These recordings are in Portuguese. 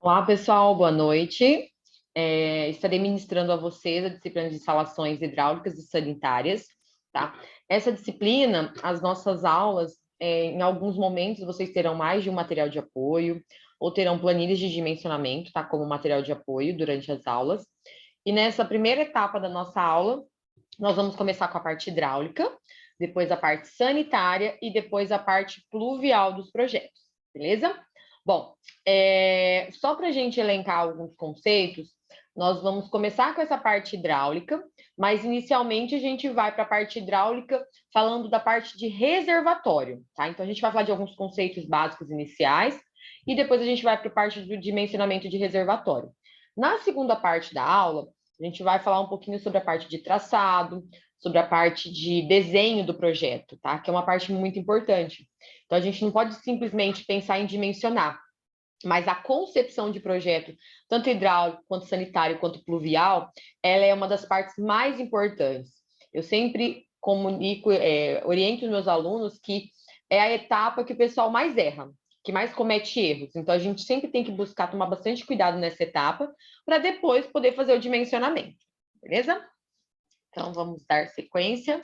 Olá, pessoal, boa noite. Estarei ministrando a vocês a disciplina de instalações hidráulicas e sanitárias, tá? Essa disciplina, as nossas aulas, em alguns momentos vocês terão mais de um material de apoio, ou terão planilhas de dimensionamento, tá? Como material de apoio durante as aulas. E nessa primeira etapa da nossa aula, nós vamos começar com a parte hidráulica, depois a parte sanitária e depois a parte pluvial dos projetos, beleza? Bom, só para a gente elencar alguns conceitos, nós vamos começar com essa parte hidráulica, mas inicialmente a gente vai para a parte hidráulica falando da parte de reservatório, tá? Então a gente vai falar de alguns conceitos básicos iniciais e depois a gente vai para a parte do dimensionamento de reservatório. Na segunda parte da aula, a gente vai falar um pouquinho sobre a parte de traçado, sobre a parte de desenho do projeto, tá? Que é uma parte muito importante. Então, a gente não pode simplesmente pensar em dimensionar, mas a concepção de projeto, tanto hidráulico, quanto sanitário, quanto pluvial, ela é uma das partes mais importantes. Eu sempre comunico, oriento os meus alunos que é a etapa que o pessoal mais erra, que mais comete erros. Então, a gente sempre tem que buscar tomar bastante cuidado nessa etapa, para depois poder fazer o dimensionamento, beleza? Então, vamos dar sequência.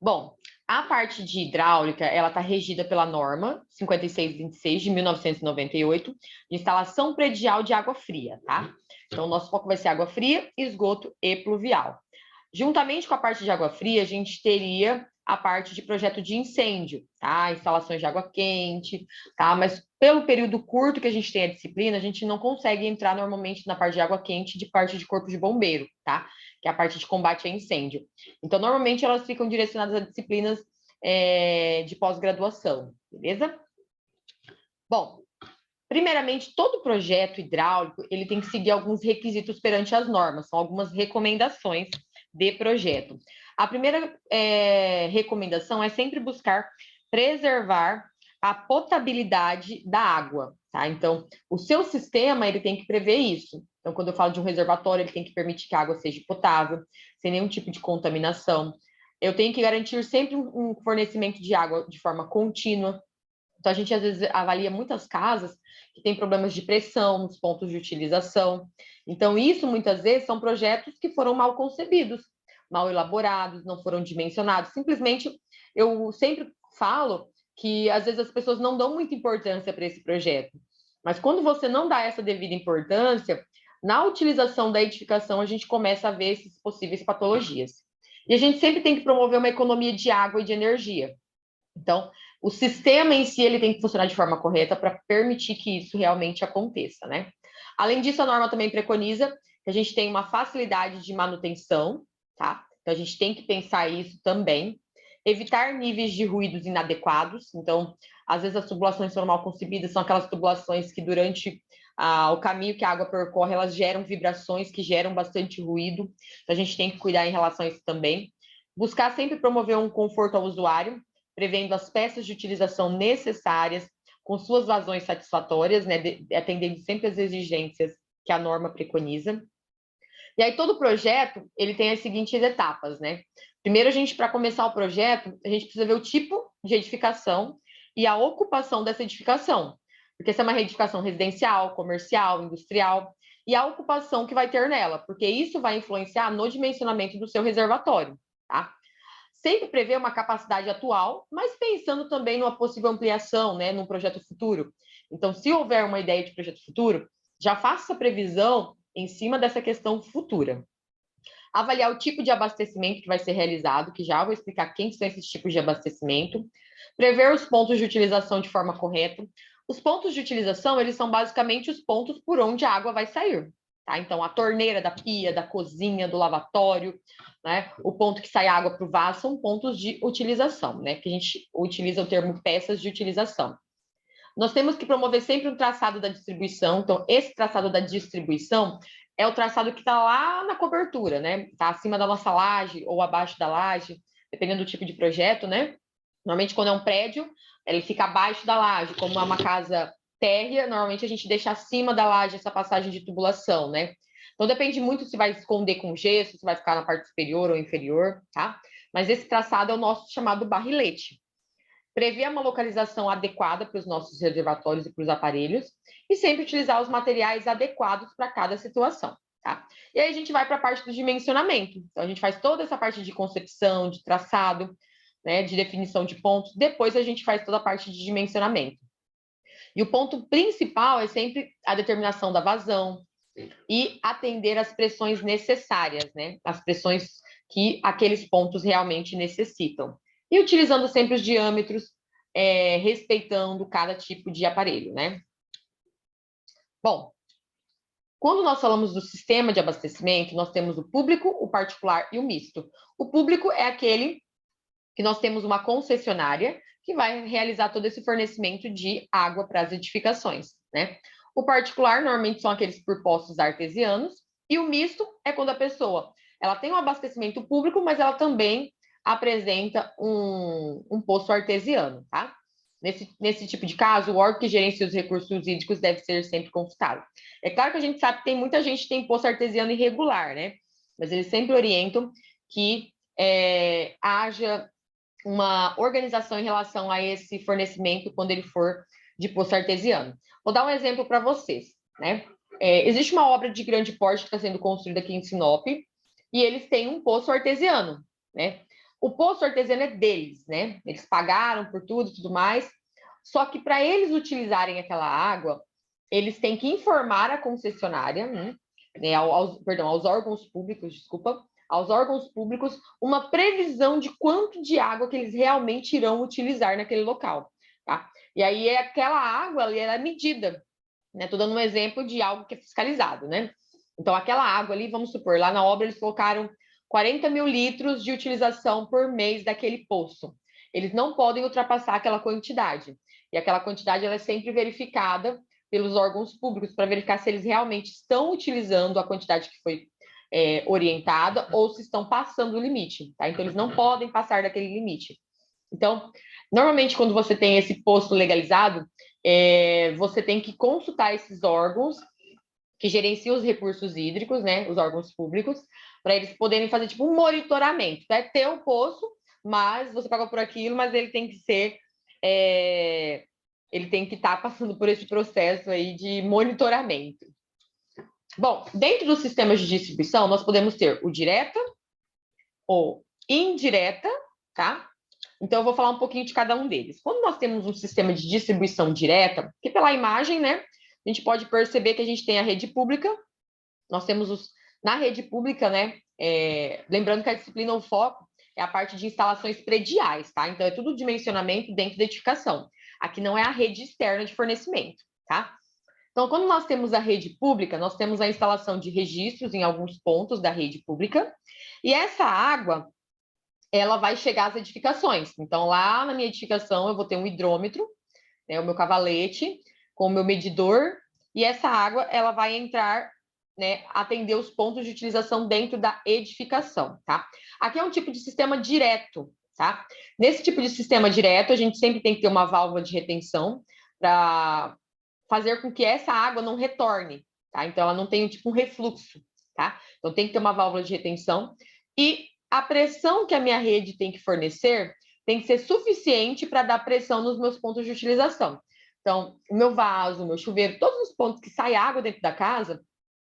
Bom, a parte de hidráulica, ela está regida pela norma 5626 de 1998, de instalação predial de água fria, tá? Então, o nosso foco vai ser água fria, esgoto e pluvial. Juntamente com a parte de água fria, a gente teria a parte de projeto de incêndio, tá? Instalações de água quente, tá? Mas pelo período curto que a gente tem a disciplina, a gente não consegue entrar normalmente na parte de água quente de parte de corpo de bombeiro, tá? Que é a parte de combate a incêndio. Então, normalmente elas ficam direcionadas a disciplinas de pós-graduação, beleza? Bom, primeiramente, todo projeto hidráulico ele tem que seguir alguns requisitos perante as normas, são algumas recomendações de projeto. A primeira recomendação é sempre buscar preservar a potabilidade da água, tá? Então, o seu sistema ele tem que prever isso. Então, quando eu falo de um reservatório, ele tem que permitir que a água seja potável, sem nenhum tipo de contaminação. Eu tenho que garantir sempre um fornecimento de água de forma contínua. Então, a gente às vezes avalia muitas casas que têm problemas de pressão nos pontos de utilização. Então, isso muitas vezes são projetos que foram mal concebidos, mal elaborados, não foram dimensionados. Simplesmente, eu sempre falo que às vezes as pessoas não dão muita importância para esse projeto. Mas quando você não dá essa devida importância, na utilização da edificação, a gente começa a ver essas possíveis patologias. E a gente sempre tem que promover uma economia de água e de energia. Então, o sistema em si ele tem que funcionar de forma correta para permitir que isso realmente aconteça, né? Além disso, a norma também preconiza que a gente tenha uma facilidade de manutenção, tá? Então, a gente tem que pensar isso também. Evitar níveis de ruídos inadequados. Então, às vezes as tubulações foram mal concebidas, são aquelas tubulações que durante o caminho que a água percorre, elas geram vibrações que geram bastante ruído. Então, a gente tem que cuidar em relação a isso também. Buscar sempre promover um conforto ao usuário, prevendo as peças de utilização necessárias, com suas vazões satisfatórias, né, atendendo sempre as exigências que a norma preconiza. E aí todo projeto, ele tem as seguintes etapas, né? Primeiro, a gente, para começar o projeto, a gente precisa ver o tipo de edificação e a ocupação dessa edificação. Porque se é uma edificação residencial, comercial, industrial, e a ocupação que vai ter nela, porque isso vai influenciar no dimensionamento do seu reservatório, tá? Sempre prevê uma capacidade atual, mas pensando também numa possível ampliação, né, num projeto futuro. Então, se houver uma ideia de projeto futuro, já faça essa previsão em cima dessa questão futura. Avaliar o tipo de abastecimento que vai ser realizado, que já vou explicar quem são esses tipos de abastecimento. Prever os pontos de utilização de forma correta. Os pontos de utilização, eles são basicamente os pontos por onde a água vai sair. Tá? Então, a torneira da pia, da cozinha, do lavatório, né? O ponto que sai água para o vaso são pontos de utilização, né? Que a gente utiliza o termo peças de utilização. Nós temos que promover sempre um traçado da distribuição. Então, esse traçado da distribuição é o traçado que está lá na cobertura, né? Está acima da nossa laje ou abaixo da laje, dependendo do tipo de projeto, né? Normalmente, quando é um prédio, ele fica abaixo da laje. Como é uma casa térrea, normalmente a gente deixa acima da laje essa passagem de tubulação, né? Então, depende muito se vai esconder com gesso, se vai ficar na parte superior ou inferior, tá? Mas esse traçado é o nosso chamado barrilete. prever uma localização adequada para os nossos reservatórios e para os aparelhos, e sempre utilizar os materiais adequados para cada situação, tá? E aí a gente vai para a parte do dimensionamento. Então, a gente faz toda essa parte de concepção, de traçado, né, de definição de pontos, depois a gente faz toda a parte de dimensionamento. E o ponto principal é sempre a determinação da vazão e atender às pressões necessárias, né? As pressões que aqueles pontos realmente necessitam. E utilizando sempre os diâmetros, respeitando cada tipo de aparelho, né? Bom, quando nós falamos do sistema de abastecimento, nós temos o público, o particular e o misto. O público é aquele que nós temos uma concessionária que vai realizar todo esse fornecimento de água para as edificações, né? O particular, normalmente, são aqueles por poços artesianos, e o misto é quando a pessoa ela tem um abastecimento público, mas ela também apresenta um poço artesiano, tá? Nesse tipo de caso, o órgão que gerencia os recursos hídricos deve ser sempre consultado. É claro que a gente sabe que tem muita gente que tem poço artesiano irregular, né? Mas eles sempre orientam que haja uma organização em relação a esse fornecimento quando ele for de poço artesiano. Vou dar um exemplo para vocês, né? Existe uma obra de grande porte que está sendo construída aqui em Sinop e eles têm um poço artesiano, né? O poço artesiano é deles, né? Eles pagaram por tudo e tudo mais, só que para eles utilizarem aquela água, eles têm que informar a concessionária, né, aos órgãos públicos, desculpa, aos órgãos públicos uma previsão de quanto de água que eles realmente irão utilizar naquele local, tá? E aí aquela água ali ela é medida, né? Estou dando um exemplo de algo que é fiscalizado, né? Então aquela água ali, vamos supor, lá na obra eles colocaram 40 mil litros de utilização por mês daquele poço. Eles não podem ultrapassar aquela quantidade. E aquela quantidade ela é sempre verificada pelos órgãos públicos para verificar se eles realmente estão utilizando a quantidade que foi orientada ou se estão passando o limite, tá? Então, eles não podem passar daquele limite. Então, normalmente, quando você tem esse posto legalizado, você tem que consultar esses órgãos que gerenciam os recursos hídricos, né? Os órgãos públicos, para eles poderem fazer, tipo, um monitoramento. É ter o poço, mas você paga por aquilo, mas ele tem que ser... ele tem que estar passando por esse processo aí de monitoramento. Bom, dentro dos sistemas de distribuição, nós podemos ter o direta ou indireta, tá? Então, eu vou falar um pouquinho de cada um deles. Quando nós temos um sistema de distribuição direta, que pela imagem, né, a gente pode perceber que a gente tem a rede pública, nós temos na rede pública, né, lembrando que a disciplina, o foco é a parte de instalações prediais, tá? Então, é tudo dimensionamento dentro da edificação. Aqui não é a rede externa de fornecimento, tá? Então, quando nós temos a rede pública, nós temos a instalação de registros em alguns pontos da rede pública, e essa água, ela vai chegar às edificações. Então, lá na minha edificação, eu vou ter um hidrômetro, né, o meu cavalete, com o meu medidor, e essa água, ela vai entrar, né, atender os pontos de utilização dentro da edificação, tá? Aqui é um tipo de sistema direto, tá? Nesse tipo de sistema direto, a gente sempre tem que ter uma válvula de retenção para fazer com que essa água não retorne, tá? Então, ela não tenha tipo um refluxo, tá? Então, tem que ter uma válvula de retenção e a pressão que a minha rede tem que fornecer tem que ser suficiente para dar pressão nos meus pontos de utilização. Então, o meu vaso, o meu chuveiro, todos os pontos que sai água dentro da casa,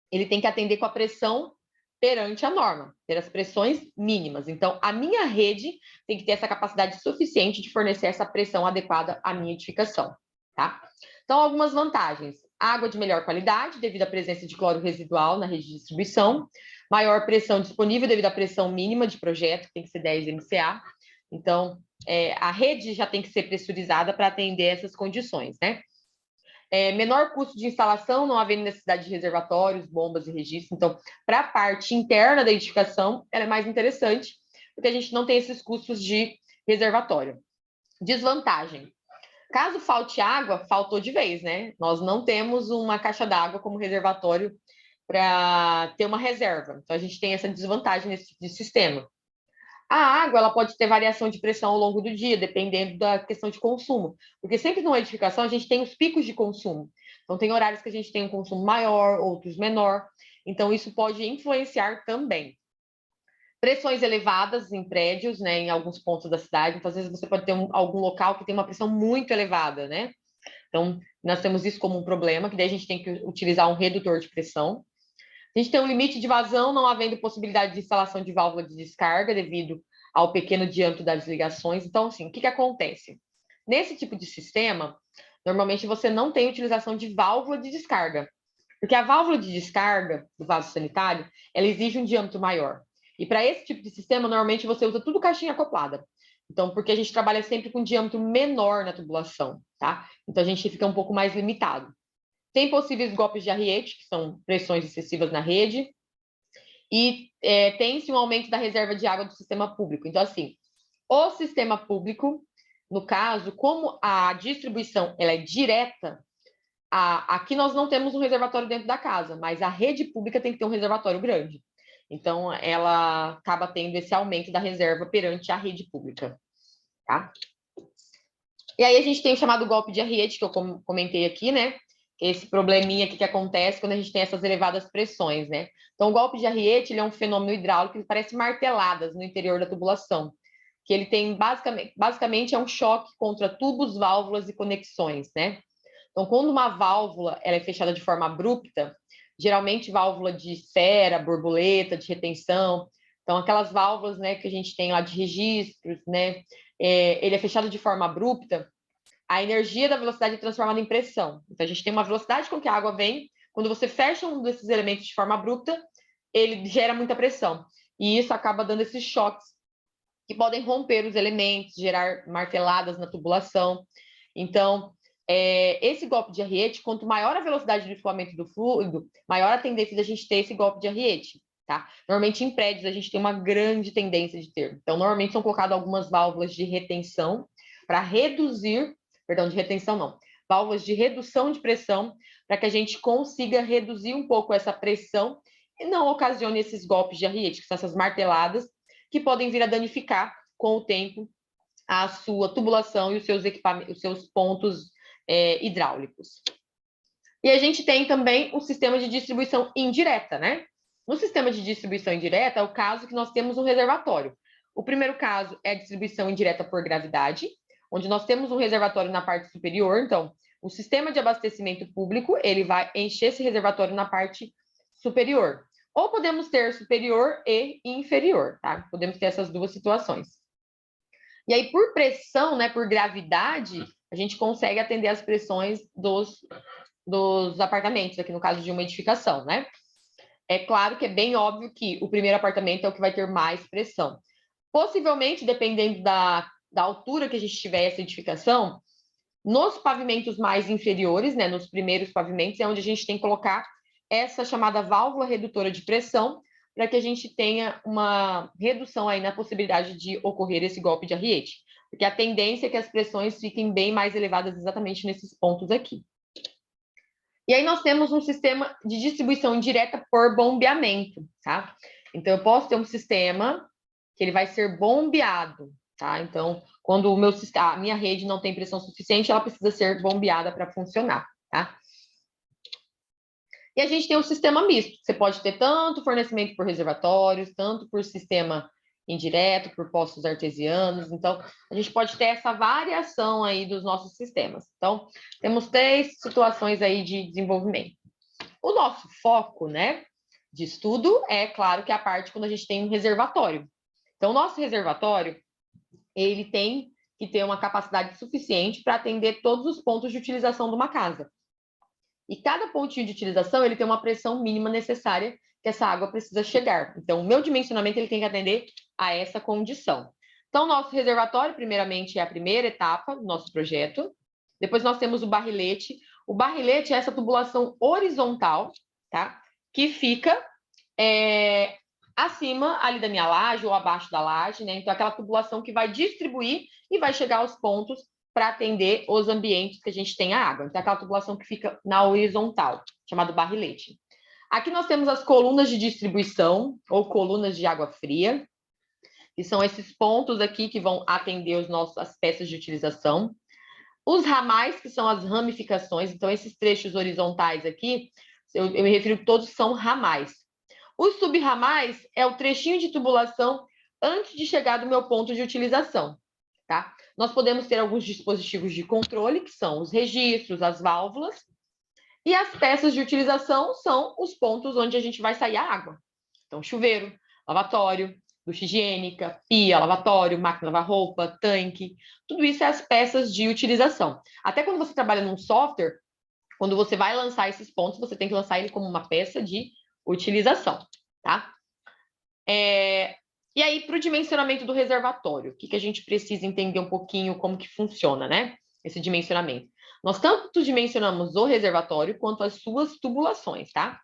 ele tem que atender com a pressão perante a norma, ter as pressões mínimas. Então, a minha rede tem que ter essa capacidade suficiente de fornecer essa pressão adequada à minha edificação, tá? Então, algumas vantagens. Água de melhor qualidade, devido à presença de cloro residual na rede de distribuição. Maior pressão disponível, devido à pressão mínima de projeto, que tem que ser 10 MCA. Então, a rede já tem que ser pressurizada para atender essas condições, né? Menor custo de instalação, não havendo necessidade de reservatórios, bombas e registros. Então, para a parte interna da edificação, ela é mais interessante, porque a gente não tem esses custos de reservatório. Desvantagem. Caso falte água, faltou de vez, né? Nós não temos uma caixa d'água como reservatório para ter uma reserva. Então, a gente tem essa desvantagem nesse tipo de sistema. A água ela pode ter variação de pressão ao longo do dia, dependendo da questão de consumo. Porque sempre numa edificação a gente tem os picos de consumo. Então, tem horários que a gente tem um consumo maior, outros menor. Então, isso pode influenciar também. Pressões elevadas em prédios, né, em alguns pontos da cidade. Então, às vezes, você pode ter algum local que tem uma pressão muito elevada, né? Então, nós temos isso como um problema, que daí a gente tem que utilizar um redutor de pressão. A gente tem um limite de vazão, não havendo possibilidade de instalação de válvula de descarga devido ao pequeno diâmetro das ligações. Então, assim, o que acontece? Nesse tipo de sistema, normalmente você não tem utilização de válvula de descarga, porque a válvula de descarga do vaso sanitário, ela exige um diâmetro maior. E para esse tipo de sistema, normalmente você usa tudo caixinha acoplada. Então, porque a gente trabalha sempre com um diâmetro menor na tubulação, tá? Então, a gente fica um pouco mais limitado. Tem possíveis golpes de arriete, que são pressões excessivas na rede, e tem-se um aumento da reserva de água do sistema público. Então, assim, o sistema público, no caso, como a distribuição ela é direta, aqui nós não temos um reservatório dentro da casa, mas a rede pública tem que ter um reservatório grande. Então, ela acaba tendo esse aumento da reserva perante a rede pública, tá? E aí a gente tem o chamado golpe de arriete, que eu comentei aqui, né? Esse probleminha aqui que acontece quando a gente tem essas elevadas pressões, né? Então, o golpe de arriete, ele é um fenômeno hidráulico que parece marteladas no interior da tubulação, que ele tem, basicamente é um choque contra tubos, válvulas e conexões, né? Então, quando uma válvula ela é fechada de forma abrupta, geralmente válvula de esfera, borboleta, de retenção, então aquelas válvulas, né, que a gente tem lá de registros, né, ele é fechado de forma abrupta, a energia da velocidade é transformada em pressão. Então, a gente tem uma velocidade com que a água vem, quando você fecha um desses elementos de forma abrupta, ele gera muita pressão. E isso acaba dando esses choques que podem romper os elementos, gerar marteladas na tubulação. Então, esse golpe de arriete, quanto maior a velocidade de escoamento do fluido, maior a tendência de a gente ter esse golpe de arriete, tá? Normalmente, em prédios, a gente tem uma grande tendência de ter. Então, normalmente são colocadas algumas válvulas de retenção para reduzir, perdão, de retenção não, válvulas de redução de pressão, para que a gente consiga reduzir um pouco essa pressão e não ocasione esses golpes de arriete, que são essas marteladas, que podem vir a danificar com o tempo a sua tubulação e os seus equipamentos, os seus pontos hidráulicos. E a gente tem também o sistema de distribuição indireta, né? No sistema de distribuição indireta é o caso que nós temos um reservatório. O primeiro caso é a distribuição indireta por gravidade, onde nós temos um reservatório na parte superior. Então, o sistema de abastecimento público, ele vai encher esse reservatório na parte superior. Ou podemos ter superior e inferior, tá? Podemos ter essas duas situações. E aí, por pressão, né, por gravidade, a gente consegue atender as pressões dos apartamentos, aqui no caso de uma edificação, né? É claro que é bem óbvio que o primeiro apartamento é o que vai ter mais pressão. Possivelmente, dependendo da altura que a gente tiver essa edificação, nos pavimentos mais inferiores, né, nos primeiros pavimentos, é onde a gente tem que colocar essa chamada válvula redutora de pressão, para que a gente tenha uma redução aí na possibilidade de ocorrer esse golpe de arriete. Porque a tendência é que as pressões fiquem bem mais elevadas exatamente nesses pontos aqui. E aí nós temos um sistema de distribuição indireta por bombeamento, tá? Então, eu posso ter um sistema que ele vai ser bombeado, tá? Então, quando a minha rede não tem pressão suficiente, ela precisa ser bombeada para funcionar, tá? E a gente tem um sistema misto. Você pode ter tanto fornecimento por reservatórios, tanto por sistema indireto, por poços artesianos. Então, a gente pode ter essa variação aí dos nossos sistemas. Então, temos 3 situações aí de desenvolvimento. O nosso foco, né, de estudo é, claro, que é a parte quando a gente tem um reservatório. Então, o nosso reservatório, ele tem que ter uma capacidade suficiente para atender todos os pontos de utilização de uma casa. E cada pontinho de utilização, ele tem uma pressão mínima necessária que essa água precisa chegar. Então, o meu dimensionamento, ele tem que atender a essa condição. Então, nosso reservatório, primeiramente, é a primeira etapa do nosso projeto. Depois, nós temos o barrilete. O barrilete é essa tubulação horizontal, tá? Que fica acima ali da minha laje ou abaixo da laje, né? Então, aquela tubulação que vai distribuir e vai chegar aos pontos para atender os ambientes que a gente tem a água. Então, aquela tubulação que fica na horizontal, chamado barrilete. Aqui nós temos as colunas de distribuição, ou colunas de água fria, que são esses pontos aqui que vão atender as peças de utilização. Os ramais, que são as ramificações, então esses trechos horizontais aqui, eu me refiro que todos são ramais. Os subramais é o trechinho de tubulação antes de chegar do meu ponto de utilização, tá? Nós podemos ter alguns dispositivos de controle, que são os registros, as válvulas, e as peças de utilização são os pontos onde a gente vai sair a água. Então, chuveiro, lavatório, ducha higiênica, pia, lavatório, máquina de lavar roupa, tanque, tudo isso é as peças de utilização. Até quando você trabalha num software, quando você vai lançar esses pontos, você tem que lançar ele como uma peça de utilização, tá? E aí, para o dimensionamento do reservatório, o que a gente precisa entender um pouquinho como que funciona, né? Esse dimensionamento. Nós tanto dimensionamos o reservatório quanto as suas tubulações, tá?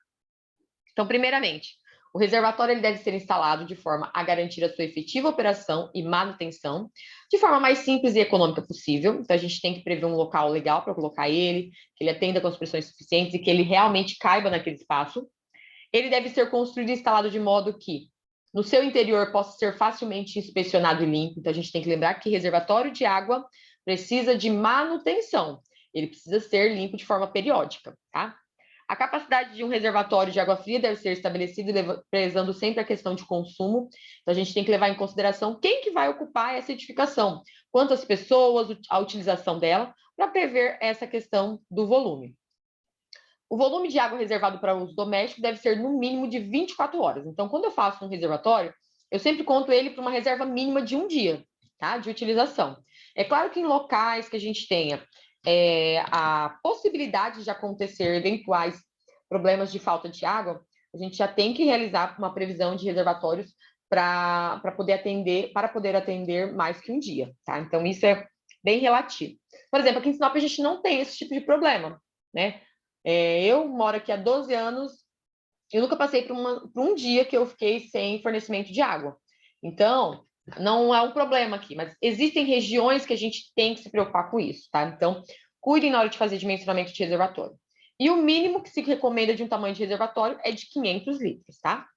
Então, primeiramente, o reservatório ele deve ser instalado de forma a garantir a sua efetiva operação e manutenção de forma mais simples e econômica possível. Então, a gente tem que prever um local legal para colocar ele, que ele atenda com as pressões suficientes e que ele realmente caiba naquele espaço. Ele deve ser construído e instalado de modo que no seu interior possa ser facilmente inspecionado e limpo. Então, a gente tem que lembrar que reservatório de água precisa de manutenção. Ele precisa ser limpo de forma periódica, tá? A capacidade de um reservatório de água fria deve ser estabelecida prezando sempre a questão de consumo. Então, a gente tem que levar em consideração quem que vai ocupar essa edificação, quantas pessoas, a utilização dela, para prever essa questão do volume. O volume de água reservado para uso doméstico deve ser no mínimo de 24 horas. Então, quando eu faço um reservatório, eu sempre conto ele para uma reserva mínima de um dia, tá? De utilização. É claro que em locais que a gente tenha a possibilidade de acontecer eventuais problemas de falta de água, a gente já tem que realizar uma previsão de reservatórios para poder atender mais que um dia, tá? Então, isso é bem relativo. Por exemplo, aqui em Sinop a gente não tem esse tipo de problema, né? Eu moro aqui há 12 anos, eu nunca passei por um dia que eu fiquei sem fornecimento de água. Então, não é um problema aqui, mas existem regiões que a gente tem que se preocupar com isso, tá? Então, cuidem na hora de fazer dimensionamento de reservatório. E o mínimo que se recomenda de um tamanho de reservatório é de 500 litros, tá?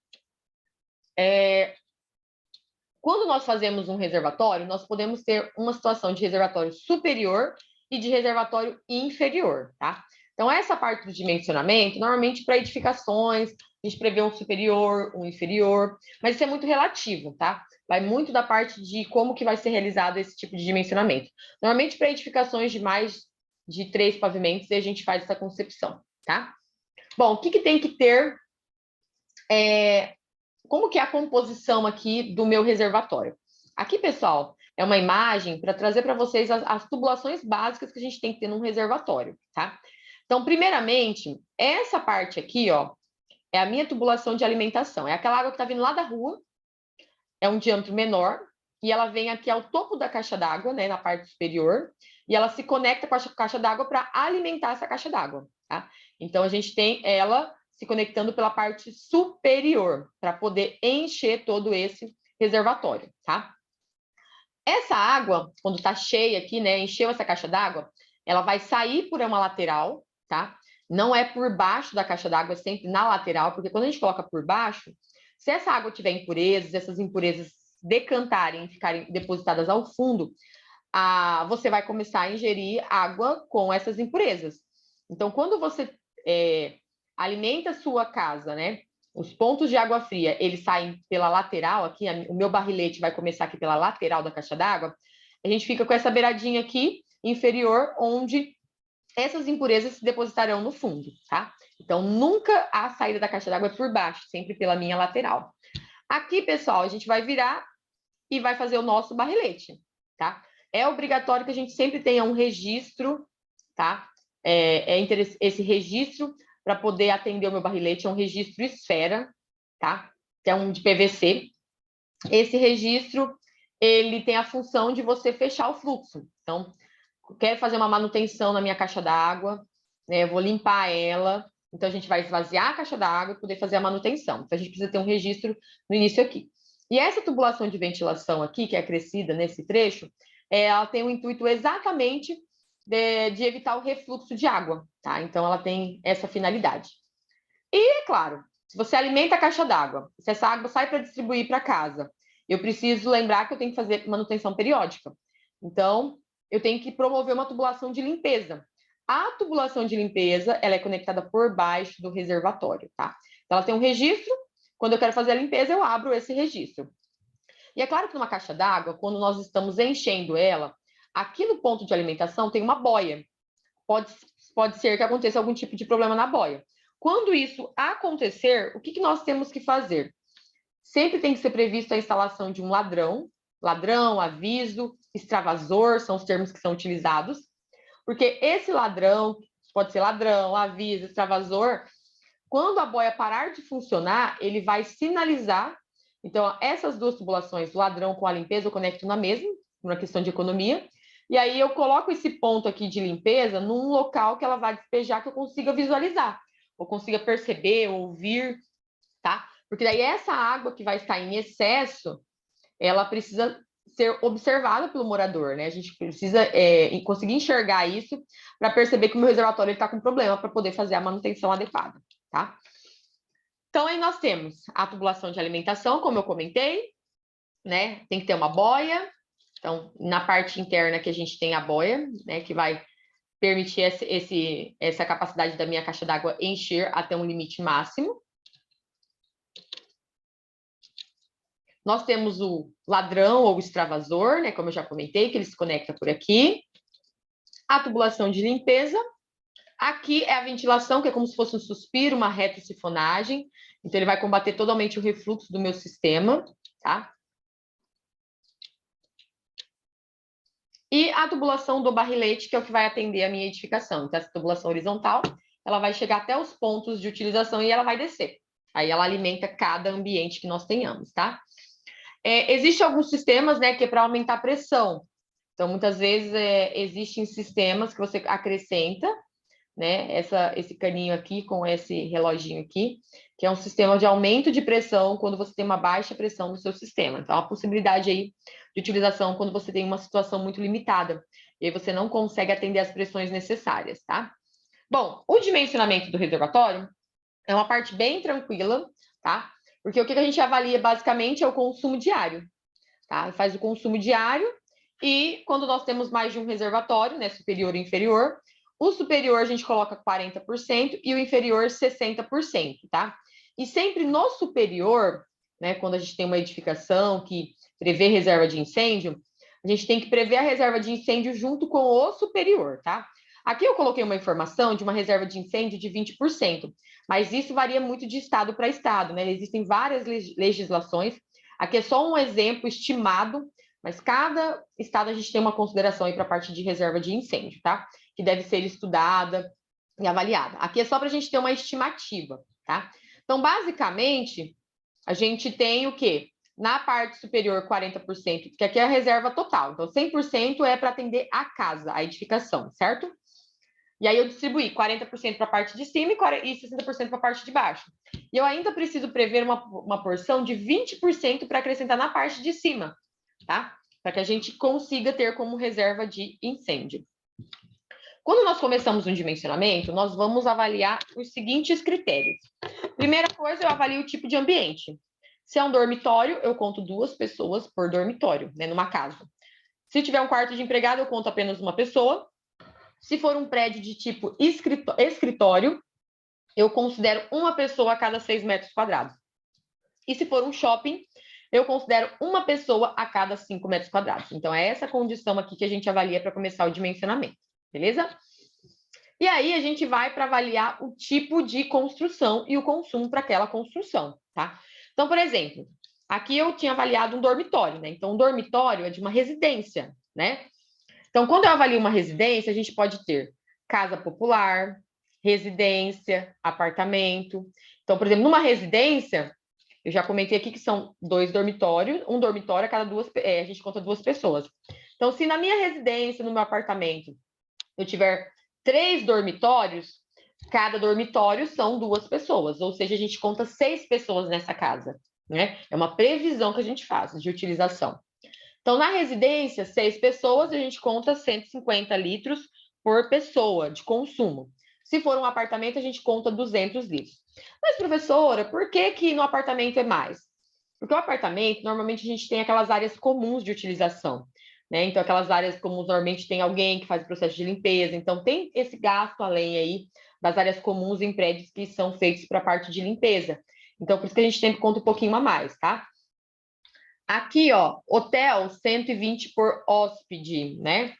Quando nós fazemos um reservatório, nós podemos ter uma situação de reservatório superior e de reservatório inferior, tá? Então, essa parte do dimensionamento, normalmente para edificações, a gente prevê um superior, um inferior, mas isso é muito relativo, tá? Vai muito da parte de como que vai ser realizado esse tipo de dimensionamento. Normalmente, para edificações de mais de 3 pavimentos, a gente faz essa concepção, tá? Bom, o que tem que ter como que é a composição aqui do meu reservatório? Aqui, pessoal, é uma imagem para trazer para vocês as tubulações básicas que a gente tem que ter num reservatório, tá? Então, primeiramente, essa parte aqui, ó, é a minha tubulação de alimentação. É aquela água que está vindo lá da rua, é um diâmetro menor, e ela vem aqui ao topo da caixa d'água, né, na parte superior, e ela se conecta com a caixa d'água para alimentar essa caixa d'água, tá? Então, a gente tem ela se conectando pela parte superior, para poder encher todo esse reservatório, tá? Essa água, quando está cheia aqui, né, encheu essa caixa d'água, ela vai sair por uma lateral, tá? Não é por baixo da caixa d'água, é sempre na lateral, porque quando a gente coloca por baixo, se essa água tiver impurezas, essas impurezas decantarem e ficarem depositadas ao fundo, você vai começar a ingerir água com essas impurezas. Então, quando você alimenta a sua casa, né? Os pontos de água fria, eles saem pela lateral aqui, o meu barrilete vai começar aqui pela lateral da caixa d'água, a gente fica com essa beiradinha aqui, inferior, onde essas impurezas se depositarão no fundo, tá? Então, nunca a saída da caixa d'água é por baixo, sempre pela minha lateral. Aqui, pessoal, a gente vai virar e vai fazer o nosso barrilete, tá? É obrigatório que a gente sempre tenha um registro, tá? Esse registro para poder atender o meu barrilete é um registro esfera, tá? Que é um de PVC. Esse registro, ele tem a função de você fechar o fluxo. Então, quero fazer uma manutenção na minha caixa d'água, né? Eu vou limpar ela. Então, a gente vai esvaziar a caixa d'água e poder fazer a manutenção. Então, a gente precisa ter um registro no início aqui. E essa tubulação de ventilação aqui, que é acrescida nesse trecho, ela tem o intuito exatamente de evitar o refluxo de água, tá? Então, ela tem essa finalidade. E, é claro, se você alimenta a caixa d'água, se essa água sai para distribuir para casa, eu preciso lembrar que eu tenho que fazer manutenção periódica. Então, eu tenho que promover uma tubulação de limpeza. A tubulação de limpeza, ela é conectada por baixo do reservatório, tá? Então, ela tem um registro quando eu quero fazer a limpeza, eu abro esse registro. E é claro que numa caixa d'água, quando nós estamos enchendo ela, aqui no ponto de alimentação tem uma boia. Pode ser que aconteça algum tipo de problema na boia. Quando isso acontecer, o que nós temos que fazer? Sempre tem que ser previsto a instalação de um ladrão, aviso, extravasor, são os termos que são utilizados, porque esse ladrão, pode ser ladrão, aviso, extravasor, quando a boia parar de funcionar, ele vai sinalizar. Então, essas duas tubulações, o ladrão com a limpeza, eu conecto na mesma, uma questão de economia, e aí eu coloco esse ponto aqui de limpeza num local que ela vai despejar, que eu consiga visualizar, ou consiga perceber, ouvir, tá? Porque daí essa água que vai estar em excesso, ela precisa ser observada pelo morador, né? A gente precisa conseguir enxergar isso para perceber que o meu reservatório está com problema para poder fazer a manutenção adequada, tá? Então, aí nós temos a tubulação de alimentação, como eu comentei, né? Tem que ter uma boia. Então, na parte interna que a gente tem a boia, né? Que vai permitir essa capacidade da minha caixa d'água encher até um limite máximo. Nós temos o ladrão ou extravasor, né? Como eu já comentei, que ele se conecta por aqui. A tubulação de limpeza. Aqui é a ventilação, que é como se fosse um suspiro, uma retrosifonagem. Então, ele vai combater totalmente o refluxo do meu sistema, tá? E a tubulação do barrilete, que é o que vai atender a minha edificação. Então, essa tubulação horizontal, ela vai chegar até os pontos de utilização e ela vai descer. Aí ela alimenta cada ambiente que nós tenhamos, tá? Existem alguns sistemas, né, que é para aumentar a pressão. Então, muitas vezes, existem sistemas que você acrescenta, né, esse caninho aqui com esse reloginho aqui, que é um sistema de aumento de pressão quando você tem uma baixa pressão no seu sistema. Então, a possibilidade aí de utilização quando você tem uma situação muito limitada, e aí você não consegue atender as pressões necessárias, tá? Bom, o dimensionamento do reservatório é uma parte bem tranquila, tá? Porque o que a gente avalia basicamente é o consumo diário, tá? Faz o consumo diário e quando nós temos mais de um reservatório, né, superior e inferior, o superior a gente coloca 40% e o inferior 60%, tá? E sempre no superior, né, quando a gente tem uma edificação que prevê reserva de incêndio, a gente tem que prever a reserva de incêndio junto com o superior, tá? Aqui eu coloquei uma informação de uma reserva de incêndio de 20%, mas isso varia muito de estado para estado, né? Existem várias legislações. Aqui é só um exemplo estimado, mas cada estado a gente tem uma consideração aí para a parte de reserva de incêndio, tá? Que deve ser estudada e avaliada. Aqui é só para a gente ter uma estimativa, tá? Então, basicamente, a gente tem o quê? Na parte superior, 40%, que aqui é a reserva total. Então, 100% é para atender a casa, a edificação, certo? E aí eu distribuí 40% para a parte de cima e 60% para a parte de baixo. E eu ainda preciso prever uma porção de 20% para acrescentar na parte de cima, tá? Para que a gente consiga ter como reserva de incêndio. Quando nós começamos um dimensionamento, nós vamos avaliar os seguintes critérios. Primeira coisa, eu avalio o tipo de ambiente. Se é um dormitório, eu conto 2 pessoas por dormitório, né, numa casa. Se tiver um quarto de empregado, eu conto apenas uma pessoa. Se for um prédio de tipo escritório, eu considero uma pessoa a cada 6 metros quadrados. E se for um shopping, eu considero uma pessoa a cada 5 metros quadrados. Então, é essa condição aqui que a gente avalia para começar o dimensionamento, beleza? E aí, a gente vai para avaliar o tipo de construção e o consumo para aquela construção, tá? Então, por exemplo, aqui eu tinha avaliado um dormitório, né? Então, um dormitório é de uma residência, né? Então, quando eu avalio uma residência, a gente pode ter casa popular, residência, apartamento. Então, por exemplo, numa residência, eu já comentei aqui que são 2 dormitórios, um dormitório a cada 2, a gente conta 2 pessoas. Então, se na minha residência, no meu apartamento, eu tiver 3 dormitórios, cada dormitório são 2 pessoas, ou seja, a gente conta 6 pessoas nessa casa, né? É uma previsão que a gente faz de utilização. Então, na residência, 6 pessoas, a gente conta 150 litros por pessoa de consumo. Se for um apartamento, a gente conta 200 litros. Mas, professora, por que no apartamento é mais? Porque o apartamento, normalmente, a gente tem aquelas áreas comuns de utilização, né? Então, aquelas áreas comuns, normalmente, tem alguém que faz o processo de limpeza. Então, tem esse gasto além aí das áreas comuns em prédios que são feitos para a parte de limpeza. Então, por isso que a gente sempre conta um pouquinho a mais, tá? Aqui, ó, hotel 120 por hóspede, né?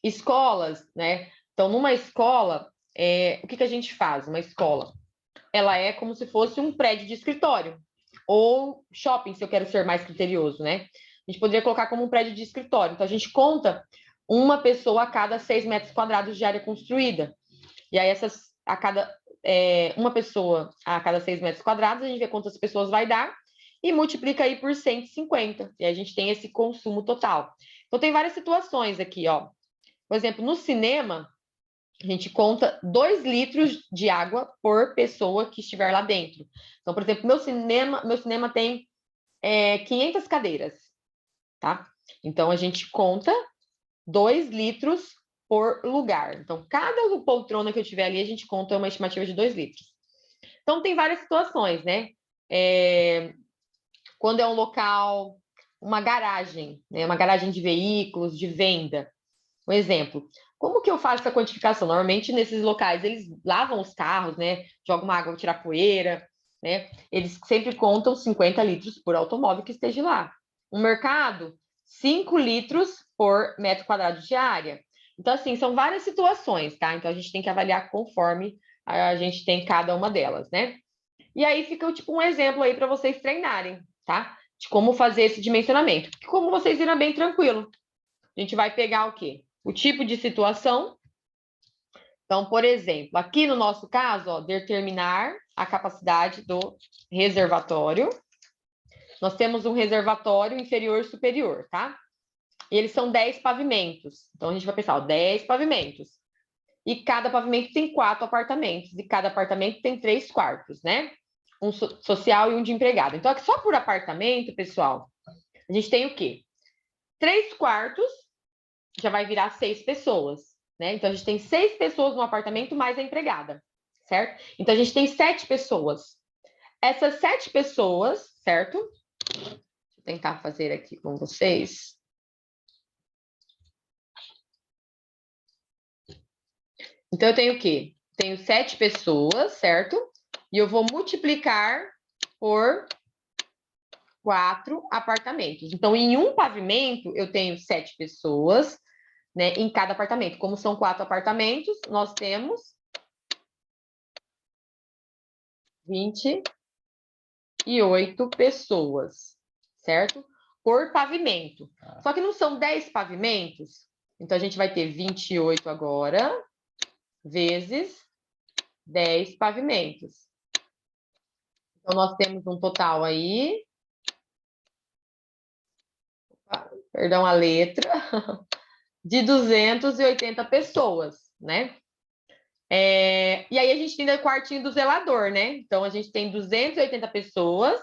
Escolas, né? Então, numa escola, o que a gente faz? Uma escola, ela é como se fosse um prédio de escritório, ou shopping, se eu quero ser mais criterioso, né? A gente poderia colocar como um prédio de escritório. Então, a gente conta uma pessoa a cada 6 metros quadrados de área construída. E aí, uma pessoa a cada 6 metros quadrados, a gente vê quantas pessoas vai dar e multiplica aí por 150. E a gente tem esse consumo total. Então, tem várias situações aqui, ó. Por exemplo, no cinema, a gente conta 2 litros de água por pessoa que estiver lá dentro. Então, por exemplo, meu cinema tem 500 cadeiras, tá? Então, a gente conta 2 litros por lugar. Então, cada poltrona que eu tiver ali, a gente conta uma estimativa de 2 litros. Então, tem várias situações, né? Quando é um local, uma garagem, né? Uma garagem de veículos, de venda. Um exemplo, como que eu faço essa quantificação? Normalmente, nesses locais, eles lavam os carros, né? Jogam uma água, tirar poeira, né? Eles sempre contam 50 litros por automóvel que esteja lá. Um mercado, 5 litros por metro quadrado de área. Então, assim, são várias situações, tá? Então, a gente tem que avaliar conforme a gente tem cada uma delas, né? E aí fica, tipo, um exemplo aí para vocês treinarem, tá? De como fazer esse dimensionamento. Como vocês viram, é bem tranquilo. A gente vai pegar o quê? O tipo de situação. Então, por exemplo, aqui no nosso caso, ó, determinar a capacidade do reservatório. Nós temos um reservatório inferior e superior, tá? E eles são 10 pavimentos. Então, a gente vai pensar, ó, 10 pavimentos. E cada pavimento tem 4 apartamentos. E cada apartamento tem 3 quartos, né? Um social e um de empregado. Então, aqui só por apartamento, pessoal, a gente tem o quê? 3 quartos já vai virar 6 pessoas, né? Então, a gente tem 6 pessoas no apartamento mais a empregada, certo? Então, a gente tem 7 pessoas. Essas 7 pessoas, certo? Deixa eu tentar fazer aqui com vocês. Então, eu tenho o quê? Tenho 7 pessoas, certo? E eu vou multiplicar por 4 apartamentos. Então, em um pavimento, eu tenho 7 pessoas, né, em cada apartamento. Como são 4 apartamentos, nós temos 28 pessoas, certo? Por pavimento. Só que não são 10 pavimentos, então a gente vai ter 28 agora, vezes 10 pavimentos. Então, nós temos um total aí, perdão a letra, de 280 pessoas, né? E aí a gente tem o quartinho do zelador, né? Então, a gente tem 280 pessoas,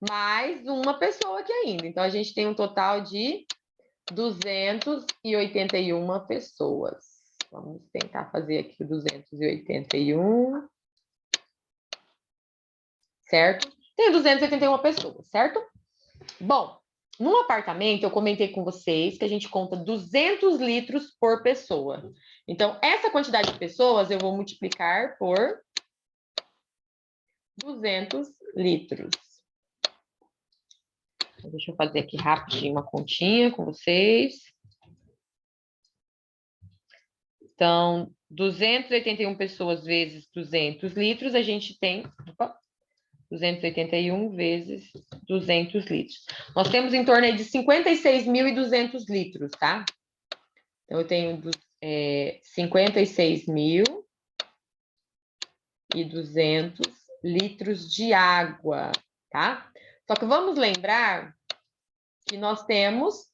mais uma pessoa aqui ainda. Então, a gente tem um total de 281 pessoas. Vamos tentar fazer aqui o 281. Certo? Tem 281 pessoas, certo? Bom, num apartamento, eu comentei com vocês que a gente conta 200 litros por pessoa. Então, essa quantidade de pessoas eu vou multiplicar por 200 litros. Deixa eu fazer aqui rapidinho uma continha com vocês. Então, 281 pessoas vezes 200 litros, a gente tem 281 vezes 200 litros. Nós temos em torno de 56.200 litros, tá? Então, eu tenho 56.200 litros de água, tá? Só que vamos lembrar que nós temos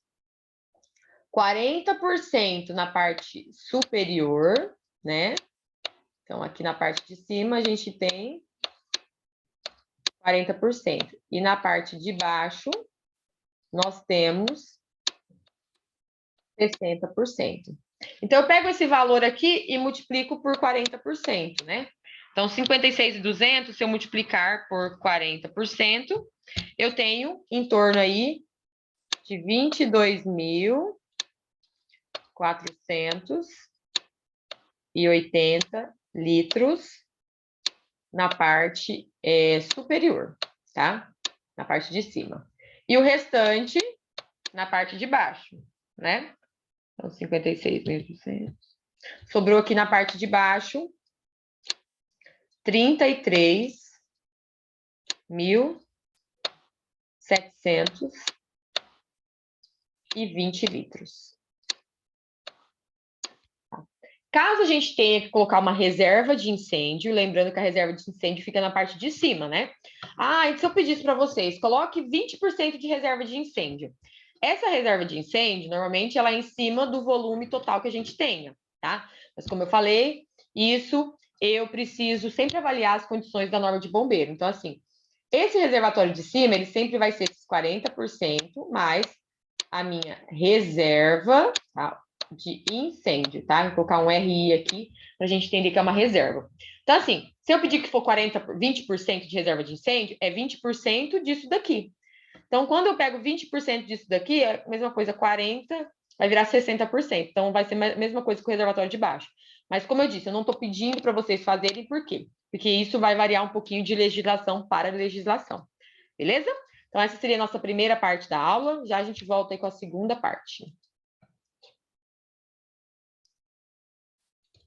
40% na parte superior, né? Então, aqui na parte de cima, a gente tem 40%. E na parte de baixo, nós temos 60%. Então, eu pego esse valor aqui e multiplico por 40%, né? Então, 56.200, se eu multiplicar por 40%, eu tenho em torno aí de 22.480 litros na parte superior, tá? Na parte de cima. E o restante na parte de baixo, né? Então, 56.200. Sobrou aqui na parte de baixo 33.720 litros. Caso a gente tenha que colocar uma reserva de incêndio, lembrando que a reserva de incêndio fica na parte de cima, né? E se eu pedisse para vocês, coloque 20% de reserva de incêndio. Essa reserva de incêndio, normalmente, ela é em cima do volume total que a gente tenha, tá? Mas como eu falei, isso eu preciso sempre avaliar as condições da norma de bombeiro. Então, assim, esse reservatório de cima, ele sempre vai ser esses 40% mais a minha reserva, tá? De incêndio, tá? Vou colocar um RI aqui para a gente entender que é uma reserva. Então, assim, se eu pedir que for 20% de reserva de incêndio, é 20% disso daqui. Então, quando eu pego 20% disso daqui, é a mesma coisa, 40%, vai virar 60%. Então, vai ser a mesma coisa que o reservatório de baixo. Mas, como eu disse, eu não estou pedindo para vocês fazerem, por quê? Porque isso vai variar um pouquinho de legislação para legislação. Beleza? Então, essa seria a nossa primeira parte da aula. Já a gente volta aí com a segunda parte.